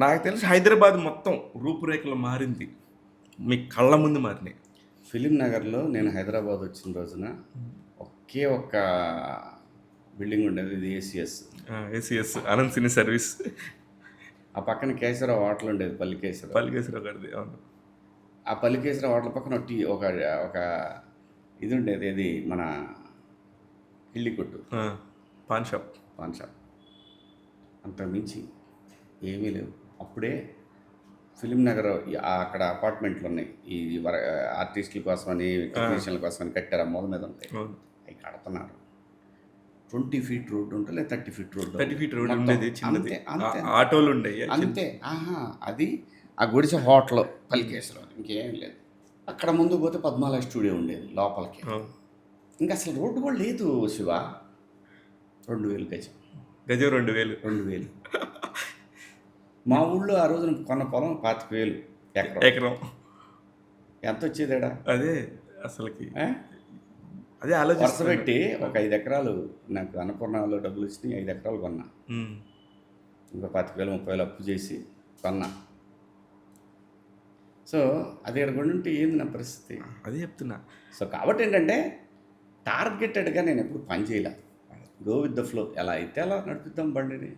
నాకు తెలిసి హైదరాబాద్ మొత్తం రూపురేఖలు మారింది. మీ కళ్ళ ముందు మారినాయి. ఫిలిం నగర్లో నేను హైదరాబాద్ వచ్చిన రోజున ఒకే ఒక్క బిల్డింగ్ ఉండేది, ఇది ఏసీఎస్. ఏసీఎస్ అనంత్ సినీ సర్వీస్. ఆ పక్కన కేశవరావు హోటల్ ఉండేది, పల్లికేశ్వరరావు. పల్లికేశ్వరరావు గారిది. అవును. ఆ పల్లికేశ్వరరావు హోటల్ పక్కన ఒక ఇది ఉండేది, ఇది మన ఇల్లి కొట్టు, పాన్ షాప్. అంతకు మించి ఏమీ లేవు. అప్పుడే ఫిలిం నగర్ అక్కడ అపార్ట్మెంట్లు ఉన్నాయి, ఈ ఆర్టిస్టుల కోసమని, టెక్నీషియన్ల కోసమని కట్టారు. ఆ మూల మీద ఉంటాయి, అవి కడుతున్నారు. 20 feet రోడ్డు ఉంటుంది, లేదా 30 feet రోడ్డు. 30 feet రోడ్డు ఉండేది, చిన్నది. అంతే ఆటోలు ఉండేవి అంతే. అది ఆ గుడిసె హోటల్ పల్లికేశ్వరం, ఇంకేం లేదు. అక్కడ ముందు పోతే పద్మాలయ స్టూడియో ఉండేది లోపలికి. ఇంకా అసలు రోడ్డు కూడా లేదు శివ. 2000 గజం. 2000. మా ఊళ్ళో ఆ రోజున కొన్న పొలం 25,000 ఎకరం. ఎంత వచ్చేదేడా? అదే అసలుకి అదే ఆలోచన. వరుస పెట్టి ఒక 5 ఎకరాలు నాకు అన్నపూర్ణలో డబ్బులు ఇచ్చి 5 ఎకరాలు కొన్నా. ఇంకా 25,000 30,000 అప్పు చేసి కొన్నా. సో అది ఎక్కడ ఉంటే ఏంది నా పరిస్థితి? అదే చెప్తున్నా. సో కాబట్టి ఏంటంటే టార్గెటెడ్గా నేను ఎప్పుడు పని చేయలే. గో విత్ ద ఫ్లో, ఎలా అయితే అలా నడిపిద్దాం బండిని.